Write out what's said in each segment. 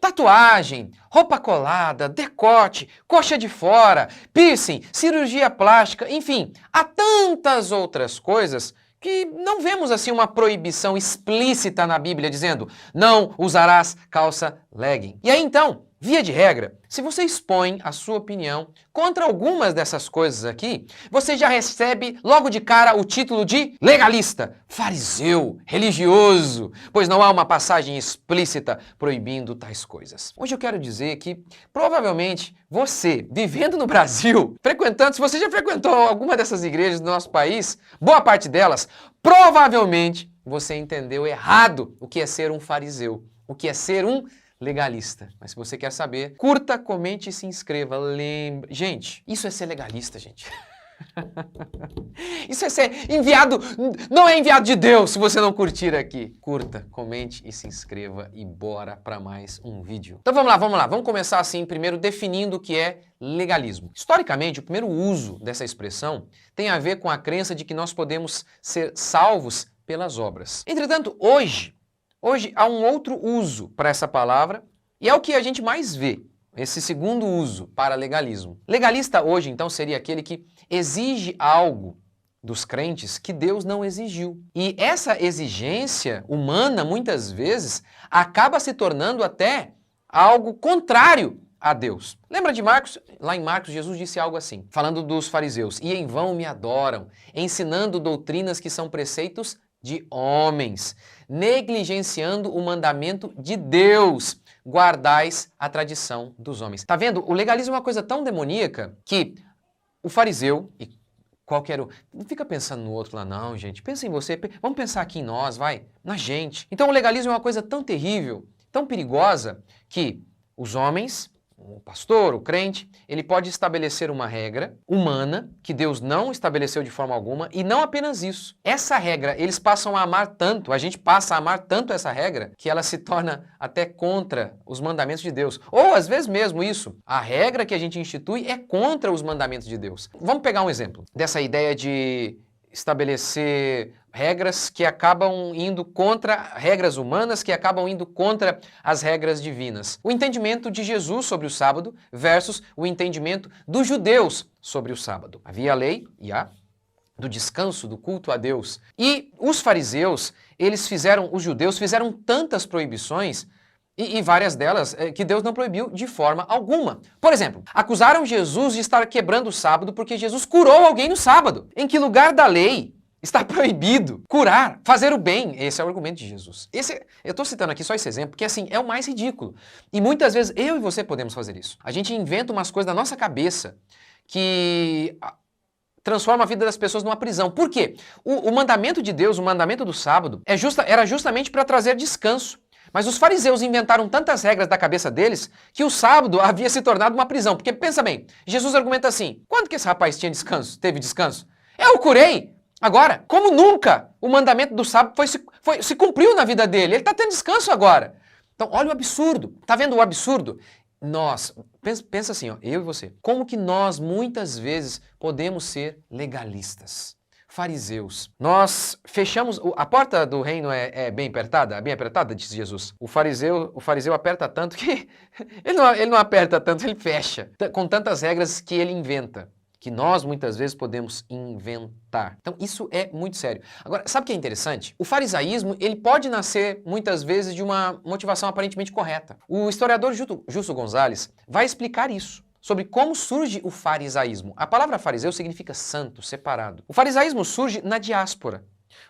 Tatuagem, roupa colada, decote, coxa de fora, piercing, cirurgia plástica, enfim, há tantas outras coisas que não vemos assim uma proibição explícita na Bíblia dizendo não usarás calça legging. E aí então, via de regra, se você expõe a sua opinião contra algumas dessas coisas aqui, você já recebe logo de cara o título de legalista, fariseu, religioso, pois não há uma passagem explícita proibindo tais coisas. Hoje eu quero dizer que provavelmente você, vivendo no Brasil, frequentando, se você já frequentou alguma dessas igrejas do nosso país, boa parte delas, provavelmente você entendeu errado o que é ser um fariseu, o que é ser um legalista. Mas se você quer saber, curta, comente e se inscreva. Lembre... Gente, isso é ser legalista, gente. Isso é ser enviado, não é enviado de Deus se você não curtir aqui. Curta, comente e se inscreva e bora para mais um vídeo. Então vamos lá. Vamos começar assim, primeiro definindo o que é legalismo. Historicamente, o primeiro uso dessa expressão tem a ver com a crença de que nós podemos ser salvos pelas obras. Entretanto, hoje há um outro uso para essa palavra e é o que a gente mais vê, esse segundo uso para legalismo. Legalista hoje, então, seria aquele que exige algo dos crentes que Deus não exigiu. E essa exigência humana, muitas vezes, acaba se tornando até algo contrário a Deus. Lembra de Marcos? Lá em Marcos, Jesus disse algo assim, falando dos fariseus: e em vão me adoram, ensinando doutrinas que são preceitos de homens, negligenciando o mandamento de Deus, guardais a tradição dos homens. Tá vendo? O legalismo é uma coisa tão demoníaca que o fariseu, e qualquer um, não fica pensando no outro lá não, gente, pensa em você, vamos pensar aqui em nós, vai, na gente. Então o legalismo é uma coisa tão terrível, tão perigosa, que os homens, o pastor, o crente, ele pode estabelecer uma regra humana que Deus não estabeleceu de forma alguma e não apenas isso. Essa regra, eles passam a amar tanto, a gente passa a amar tanto essa regra que ela se torna até contra os mandamentos de Deus. Ou às vezes mesmo isso, a regra que a gente institui é contra os mandamentos de Deus. Vamos pegar um exemplo dessa ideia de estabelecer regras que acabam indo contra regras humanas, que acabam indo contra as regras divinas. O entendimento de Jesus sobre o sábado versus o entendimento dos judeus sobre o sábado. Havia a lei e a do descanso, do culto a Deus. E os fariseus, os judeus fizeram tantas proibições e várias delas que Deus não proibiu de forma alguma. Por exemplo, acusaram Jesus de estar quebrando o sábado porque Jesus curou alguém no sábado. Em que lugar da lei está proibido curar, fazer o bem? Esse é o argumento de Jesus. Eu estou citando aqui só esse exemplo porque assim, é o mais ridículo. E muitas vezes eu e você podemos fazer isso. A gente inventa umas coisas na nossa cabeça que transforma a vida das pessoas numa prisão. Por quê? O mandamento de Deus, o mandamento do sábado, era justamente para trazer descanso. Mas os fariseus inventaram tantas regras da cabeça deles que o sábado havia se tornado uma prisão. Porque pensa bem, Jesus argumenta assim, quando que esse rapaz tinha descanso? Teve descanso? Eu o curei! Agora, como nunca o mandamento do sábado se cumpriu na vida dele, ele está tendo descanso agora. Então, olha o absurdo. Tá vendo o absurdo? Nós, pensa assim, ó, eu e você, como que nós muitas vezes podemos ser legalistas? Fariseus. Nós fechamos, a porta do reino é bem apertada, disse Jesus. O fariseu aperta tanto que ele não aperta tanto, ele fecha, com tantas regras que ele inventa, que nós muitas vezes podemos inventar. Então isso é muito sério. Agora, sabe o que é interessante? O farisaísmo, ele pode nascer muitas vezes de uma motivação aparentemente correta. O historiador Justo Gonzalez vai explicar isso, sobre como surge o farisaísmo. A palavra fariseu significa santo, separado. O farisaísmo surge na diáspora,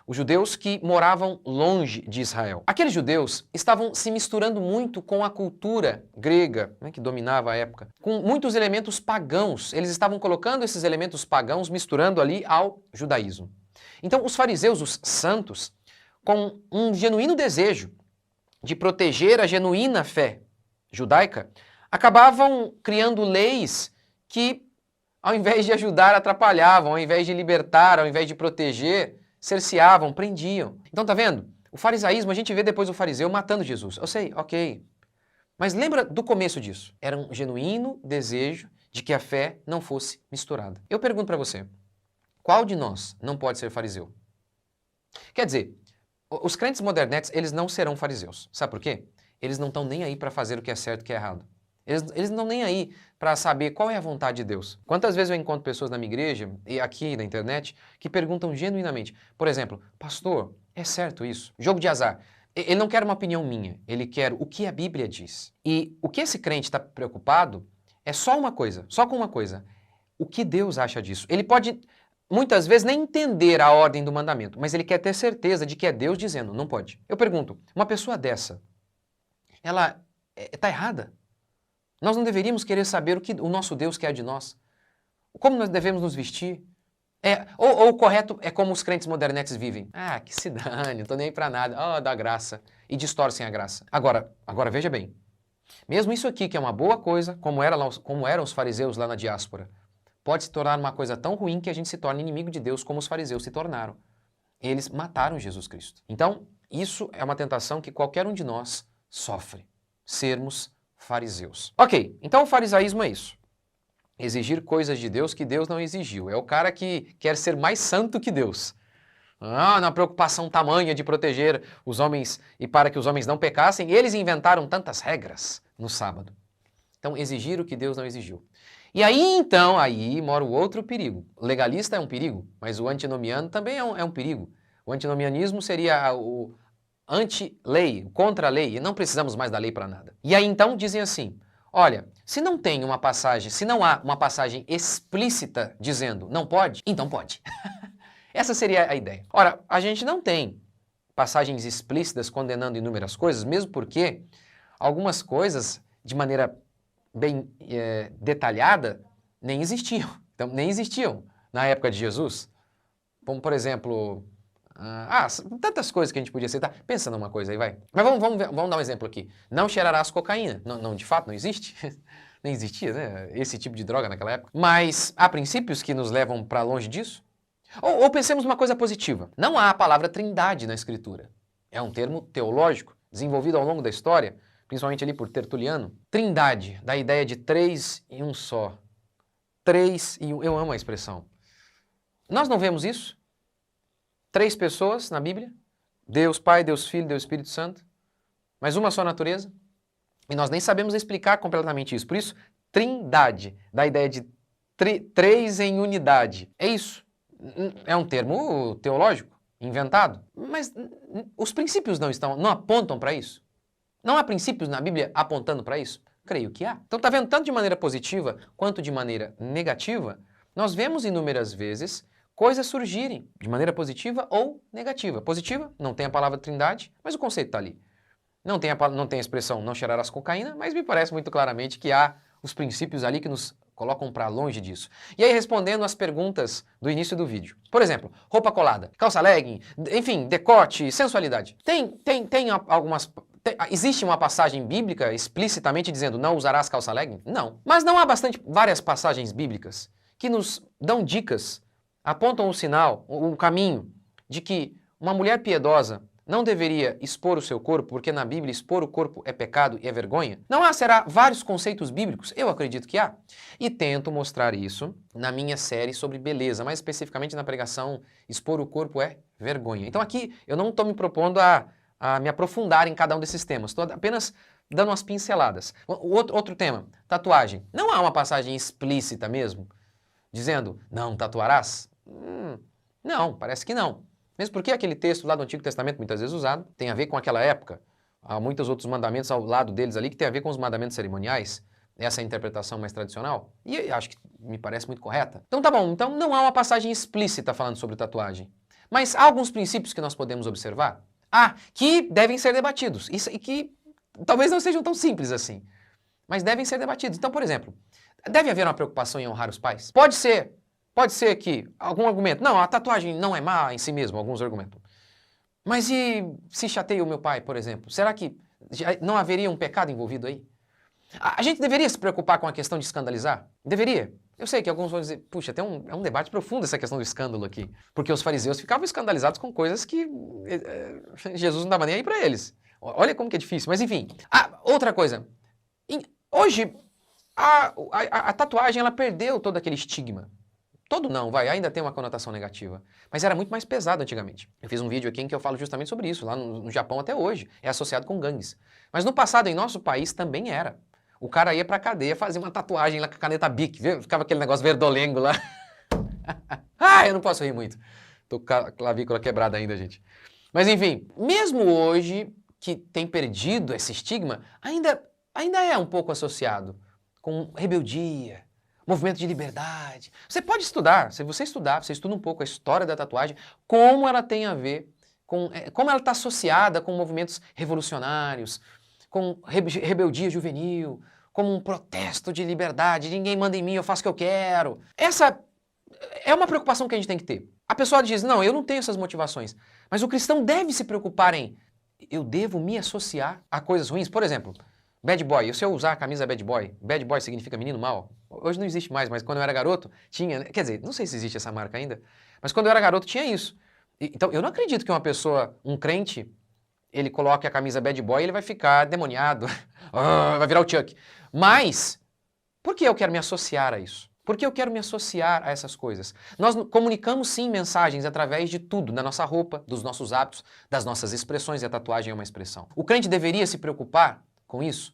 os judeus que moravam longe de Israel. Aqueles judeus estavam se misturando muito com a cultura grega, né, que dominava a época, com muitos elementos pagãos. Eles estavam colocando esses elementos pagãos, misturando ali ao judaísmo. Então, os fariseus, os santos, com um genuíno desejo de proteger a genuína fé judaica, acabavam criando leis que, ao invés de ajudar, atrapalhavam, ao invés de libertar, ao invés de proteger, cerceavam, prendiam. Então, tá vendo? O farisaísmo, a gente vê depois o fariseu matando Jesus. Eu sei, ok. Mas lembra do começo disso? Era um genuíno desejo de que a fé não fosse misturada. Eu pergunto para você, qual de nós não pode ser fariseu? Quer dizer, os crentes modernetes, eles não serão fariseus. Sabe por quê? eles não estão nem aí para fazer o que é certo e o que é errado. Eles não estão nem aí para saber qual é a vontade de Deus. Quantas vezes eu encontro pessoas na minha igreja e aqui na internet que perguntam genuinamente, por exemplo, pastor, é certo isso? Jogo de azar. Ele não quer uma opinião minha, ele quer o que a Bíblia diz. E o que esse crente está preocupado é só uma coisa, só com uma coisa. O que Deus acha disso? Ele pode, muitas vezes, nem entender a ordem do mandamento, mas ele quer ter certeza de que é Deus dizendo, não pode. Eu pergunto, uma pessoa dessa, ela está errada? Nós não deveríamos querer saber o que o nosso Deus quer de nós? Como nós devemos nos vestir? Ou o correto é como os crentes modernetes vivem. Ah, que se dane, não tô nem aí pra nada. Dá graça. E distorcem a graça. Agora veja bem. Mesmo isso aqui, que é uma boa coisa, como eram os fariseus lá na diáspora, pode se tornar uma coisa tão ruim que a gente se torne inimigo de Deus como os fariseus se tornaram. Eles mataram Jesus Cristo. Então, isso é uma tentação que qualquer um de nós sofre. Sermos fariseus. Ok, então o farisaísmo é isso. Exigir coisas de Deus que Deus não exigiu. É o cara que quer ser mais santo que Deus. Na preocupação tamanha de proteger os homens e para que os homens não pecassem, eles inventaram tantas regras no sábado. Então, exigir o que Deus não exigiu. E aí mora o outro perigo. O legalista é um perigo, mas o antinomiano também é um perigo. O antinomianismo seria o anti-lei, contra a lei, e não precisamos mais da lei para nada. E aí então dizem assim, olha, se não há uma passagem explícita dizendo não pode, então pode. Essa seria a ideia. Ora, a gente não tem passagens explícitas condenando inúmeras coisas, mesmo porque algumas coisas, de maneira bem detalhada, nem existiam. Então, nem existiam na época de Jesus. Como, por exemplo, tantas coisas que a gente podia citar. Pensa numa coisa aí, vai. Mas vamos dar um exemplo aqui. Não cheirarás cocaína. Não, de fato, não existe. Nem existia, né? Esse tipo de droga naquela época. Mas há princípios que nos levam para longe disso? Ou pensemos numa coisa positiva. Não há a palavra trindade na Escritura. É um termo teológico, desenvolvido ao longo da história, principalmente ali por Tertuliano. Trindade, da ideia de três em um só. Três em um. Eu amo a expressão. Nós não vemos isso? Três pessoas na Bíblia, Deus Pai, Deus Filho, Deus Espírito Santo, mas uma só natureza, e nós nem sabemos explicar completamente isso. Por isso, trindade, da ideia de três em unidade. É isso. É um termo teológico, inventado, mas os princípios não apontam para isso. Não há princípios na Bíblia apontando para isso? Creio que há. Então, está vendo, tanto de maneira positiva quanto de maneira negativa, nós vemos inúmeras vezes coisas surgirem de maneira positiva ou negativa. Positiva, não tem a palavra trindade, mas o conceito está ali. Não tem a expressão não cheirarás cocaína, mas me parece muito claramente que há os princípios ali que nos colocam para longe disso. E aí, respondendo às perguntas do início do vídeo. Por exemplo, roupa colada, calça legging, enfim, decote, sensualidade. Tem algumas... Existe uma passagem bíblica explicitamente dizendo não usarás calça legging? Não. Mas não há várias passagens bíblicas que nos dão dicas, apontam o sinal, o caminho de que uma mulher piedosa não deveria expor o seu corpo, porque na Bíblia expor o corpo é pecado e é vergonha? Não há, será, vários conceitos bíblicos? Eu acredito que há. E tento mostrar isso na minha série sobre beleza, mais especificamente na pregação expor o corpo é vergonha. Então aqui eu não estou me propondo a me aprofundar em cada um desses temas, estou apenas dando umas pinceladas. Outro tema, tatuagem. Não há uma passagem explícita mesmo, dizendo, não tatuarás? Não, parece que não. Mesmo porque aquele texto lá do Antigo Testamento, muitas vezes usado, tem a ver com aquela época. Há muitos outros mandamentos ao lado deles ali que tem a ver com os mandamentos cerimoniais. Essa é a interpretação mais tradicional. E acho que me parece muito correta. Então tá bom, então não há uma passagem explícita falando sobre tatuagem. Mas há alguns princípios que nós podemos observar. Que devem ser debatidos. E que talvez não sejam tão simples assim. Mas devem ser debatidos. Então, por exemplo, deve haver uma preocupação em honrar os pais? Pode ser que algum argumento, não, a tatuagem não é má em si mesmo, alguns argumentam. Mas e se chateia o meu pai, por exemplo? Será que não haveria um pecado envolvido aí? A gente deveria se preocupar com a questão de escandalizar? Deveria. Eu sei que alguns vão dizer, puxa, é um debate profundo essa questão do escândalo aqui. Porque os fariseus ficavam escandalizados com coisas que Jesus não dava nem aí para eles. Olha como que é difícil. Mas enfim, outra coisa. Hoje, a tatuagem ela perdeu todo aquele estigma. Todo não, vai, ainda tem uma conotação negativa. Mas era muito mais pesado antigamente. Eu fiz um vídeo aqui em que eu falo justamente sobre isso. Lá no Japão até hoje é associado com gangues. Mas no passado, em nosso país, também era. O cara ia pra cadeia, fazia uma tatuagem lá com a caneta Bic, viu? Ficava aquele negócio verdolengo lá. Ah, eu não posso rir muito. Tô com a clavícula quebrada ainda, gente. Mas enfim, mesmo hoje, que tem perdido esse estigma, ainda é um pouco associado com rebeldia, movimento de liberdade. Você pode estudar, se você estudar, você estuda um pouco a história da tatuagem, como ela tem a ver com, como ela está associada com movimentos revolucionários, com rebeldia juvenil, como um protesto de liberdade, ninguém manda em mim, eu faço o que eu quero. Essa é uma preocupação que a gente tem que ter. A pessoa diz, não, eu não tenho essas motivações, mas o cristão deve se preocupar em, eu devo me associar a coisas ruins? Por exemplo, bad boy, se eu usar a camisa bad boy significa menino mau. Hoje não existe mais, mas quando eu era garoto, tinha, quer dizer, não sei se existe essa marca ainda, mas quando eu era garoto tinha isso. Então, eu não acredito que uma pessoa, um crente, ele coloque a camisa bad boy e ele vai ficar demoniado, vai virar o Chuck. Mas, por que eu quero me associar a isso? Por que eu quero me associar a essas coisas? Nós comunicamos sim mensagens através de tudo, da nossa roupa, dos nossos hábitos, das nossas expressões, e a tatuagem é uma expressão. O crente deveria se preocupar com isso,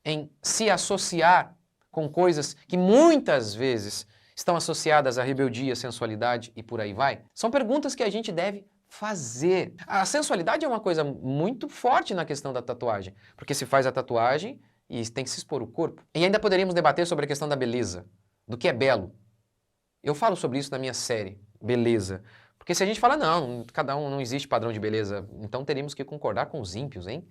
em se associar com coisas que muitas vezes estão associadas à rebeldia, sensualidade e por aí vai? São perguntas que a gente deve fazer. A sensualidade é uma coisa muito forte na questão da tatuagem, porque se faz a tatuagem e tem que se expor o corpo. E ainda poderíamos debater sobre a questão da beleza, do que é belo. Eu falo sobre isso na minha série, beleza. Porque se a gente fala, não, cada um não existe padrão de beleza, então teríamos que concordar com os ímpios, hein?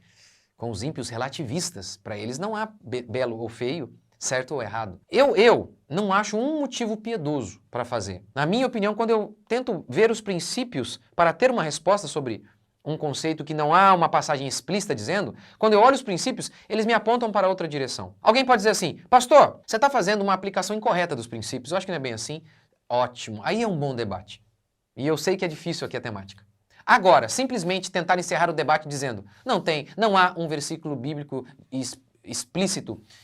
Com os ímpios relativistas. Para eles não há belo ou feio, certo ou errado. Eu não acho um motivo piedoso para fazer. Na minha opinião, quando eu tento ver os princípios para ter uma resposta sobre um conceito que não há uma passagem explícita dizendo, quando eu olho os princípios, eles me apontam para outra direção. Alguém pode dizer assim, pastor, você está fazendo uma aplicação incorreta dos princípios, eu acho que não é bem assim. Ótimo, aí é um bom debate. E eu sei que é difícil aqui a temática. Agora, simplesmente tentar encerrar o debate dizendo, não há um versículo bíblico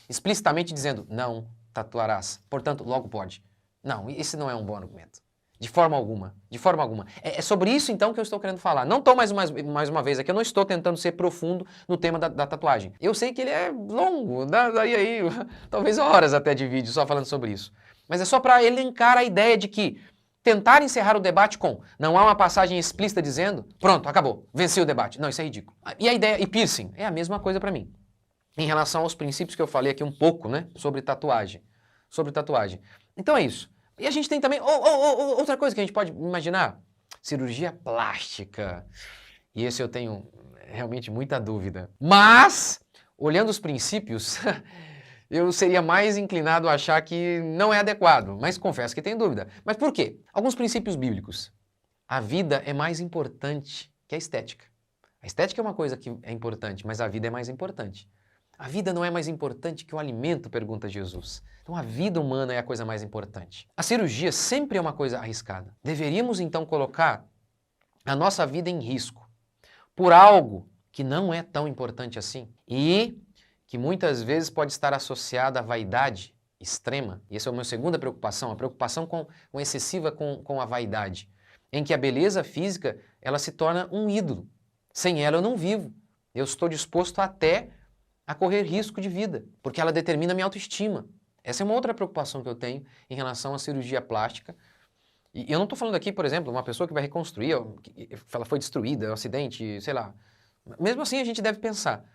explicitamente dizendo, não tatuarás, portanto, logo pode. Não, esse não é um bom argumento. De forma alguma, de forma alguma. É sobre isso, então, que eu estou querendo falar. Não estou mais uma vez aqui, eu não estou tentando ser profundo no tema da tatuagem. Eu sei que ele é longo, daí talvez horas até de vídeo só falando sobre isso. Mas é só para elencar a ideia de que tentar encerrar o debate com não há uma passagem explícita dizendo, pronto, acabou, venci o debate. Não, isso é ridículo. E a ideia, e piercing, é a mesma coisa para mim. Em relação aos princípios que eu falei aqui um pouco, né, sobre tatuagem. Então é isso. E a gente tem também outra coisa que a gente pode imaginar, cirurgia plástica. E esse eu tenho realmente muita dúvida. Mas, olhando os princípios, eu seria mais inclinado a achar que não é adequado, mas confesso que tenho dúvida. Mas por quê? Alguns princípios bíblicos. A vida é mais importante que a estética. A estética é uma coisa que é importante, mas a vida é mais importante. A vida não é mais importante que o alimento, pergunta Jesus. Então a vida humana é a coisa mais importante. A cirurgia sempre é uma coisa arriscada. Deveríamos então colocar a nossa vida em risco por algo que não é tão importante assim e que muitas vezes pode estar associada à vaidade extrema. E essa é a minha segunda preocupação, a preocupação excessiva com a vaidade, em que a beleza física ela se torna um ídolo. Sem ela eu não vivo. Eu estou disposto até a correr risco de vida, porque ela determina a minha autoestima. Essa é uma outra preocupação que eu tenho em relação à cirurgia plástica. E eu não estou falando aqui, por exemplo, uma pessoa que vai reconstruir, ela foi destruída, um acidente, sei lá. Mesmo assim a gente deve pensar.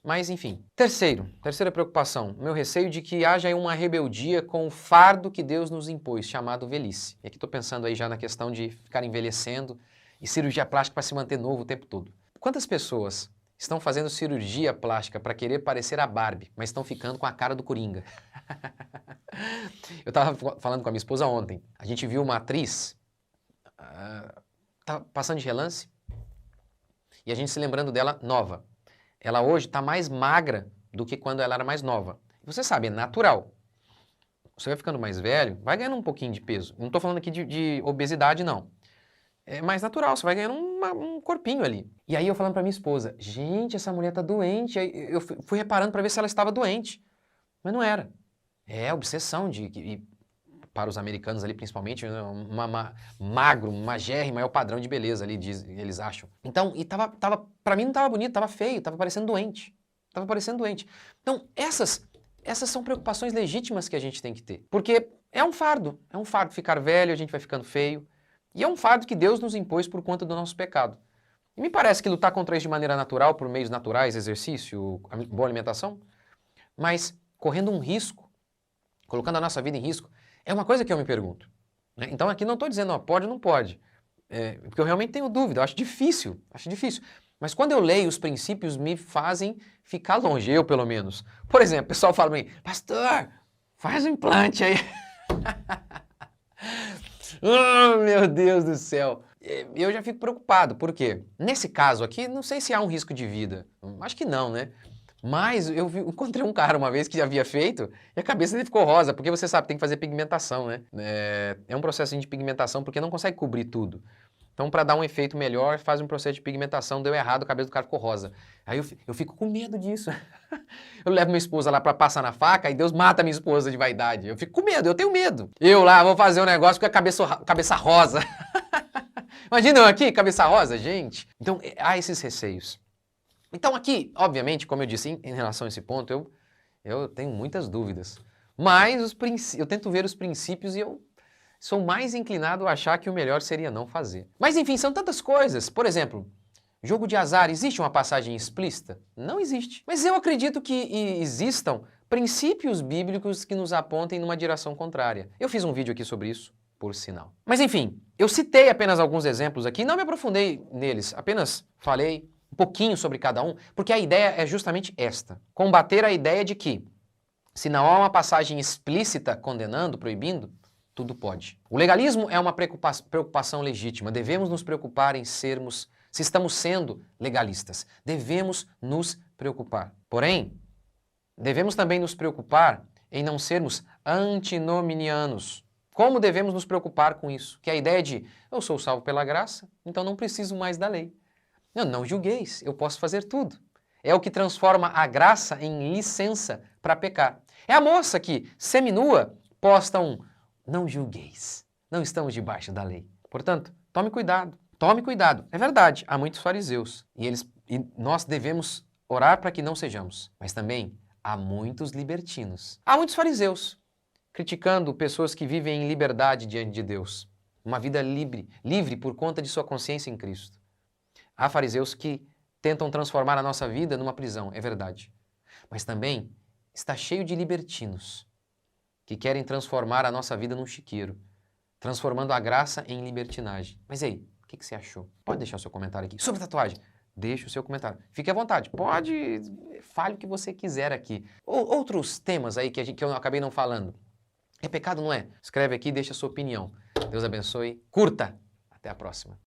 Mas enfim. Terceira preocupação, meu receio de que haja uma rebeldia com o fardo que Deus nos impôs, chamado velhice. E aqui estou pensando aí já na questão de ficar envelhecendo e cirurgia plástica para se manter novo o tempo todo. Quantas pessoas estão fazendo cirurgia plástica para querer parecer a Barbie, mas estão ficando com a cara do Coringa? Eu estava falando com a minha esposa ontem. A gente viu uma atriz tá passando de relance e a gente se lembrando dela nova. Ela hoje está mais magra do que quando ela era mais nova. Você sabe, é natural. Você vai ficando mais velho, vai ganhando um pouquinho de peso. Não estou falando aqui de obesidade, não. É mais natural, você vai ganhando um corpinho ali. E aí eu falando para minha esposa, gente, essa mulher tá doente. Aí eu fui reparando para ver se ela estava doente. Mas não era. É obsessão para os americanos ali, principalmente, né, magro, magérrimo, é o padrão de beleza ali, eles acham. Então, e pra mim não tava bonito, tava feio, tava parecendo doente. Tava parecendo doente. Então, essas são preocupações legítimas que a gente tem que ter. Porque é um fardo ficar velho, a gente vai ficando feio. E é um fardo que Deus nos impôs por conta do nosso pecado. E me parece que lutar contra isso de maneira natural, por meios naturais, exercício, boa alimentação, mas correndo um risco, colocando a nossa vida em risco, é uma coisa que eu me pergunto. Né? Então aqui não estou dizendo, ó, pode ou não pode, porque eu realmente tenho dúvida, eu acho difícil. Mas quando eu leio, os princípios me fazem ficar longe, eu pelo menos. Por exemplo, o pessoal fala pra mim, pastor, faz um implante aí. Oh, meu Deus do céu. Eu já fico preocupado, por quê? Nesse caso aqui, não sei se há um risco de vida. Acho que não, né? Mas eu encontrei um cara uma vez que havia feito e a cabeça dele ficou rosa, porque você sabe, tem que fazer pigmentação, né? É um processo de pigmentação porque não consegue cobrir tudo. Então, para dar um efeito melhor, faz um processo de pigmentação, deu errado, a cabeça do cara ficou rosa. Aí eu fico com medo disso. Eu levo minha esposa lá para passar na faca e Deus mata minha esposa de vaidade. Eu fico com medo, eu tenho medo. Eu lá vou fazer um negócio com a cabeça rosa. Imagina eu aqui, cabeça rosa, gente. Então, há esses receios. Então aqui, obviamente, como eu disse, em relação a esse ponto, eu tenho muitas dúvidas. Mas eu tento ver os princípios e eu sou mais inclinado a achar que o melhor seria não fazer. Mas enfim, são tantas coisas. Por exemplo, jogo de azar, existe uma passagem explícita? Não existe. Mas eu acredito que existam princípios bíblicos que nos apontem numa direção contrária. Eu fiz um vídeo aqui sobre isso, por sinal. Mas enfim, eu citei apenas alguns exemplos aqui, não me aprofundei neles, apenas falei um pouquinho sobre cada um, porque a ideia é justamente esta: combater a ideia de que, se não há uma passagem explícita condenando, proibindo, tudo pode. O legalismo é uma preocupação legítima. Devemos nos preocupar em sermos, se estamos sendo legalistas, devemos nos preocupar. Porém, devemos também nos preocupar em não sermos antinominianos. Como devemos nos preocupar com isso? Que é a ideia de, eu sou salvo pela graça, então não preciso mais da lei. Não julgueis, eu posso fazer tudo. É o que transforma a graça em licença para pecar. É a moça que, seminua, posta um não julgueis, não estamos debaixo da lei. Portanto, tome cuidado, tome cuidado. É verdade, há muitos fariseus e nós devemos orar para que não sejamos, mas também há muitos libertinos. Há muitos fariseus criticando pessoas que vivem em liberdade diante de Deus, uma vida livre por conta de sua consciência em Cristo. Há fariseus que tentam transformar a nossa vida numa prisão, é verdade. Mas também está cheio de libertinos que querem transformar a nossa vida num chiqueiro, transformando a graça em libertinagem. Mas e aí, o que você achou? Pode deixar o seu comentário aqui. Sobre tatuagem, deixe o seu comentário. Fique à vontade, pode, fale o que você quiser aqui. Outros temas aí que eu acabei não falando. É pecado, não é? Escreve aqui e deixa a sua opinião. Deus abençoe. Curta! Até a próxima.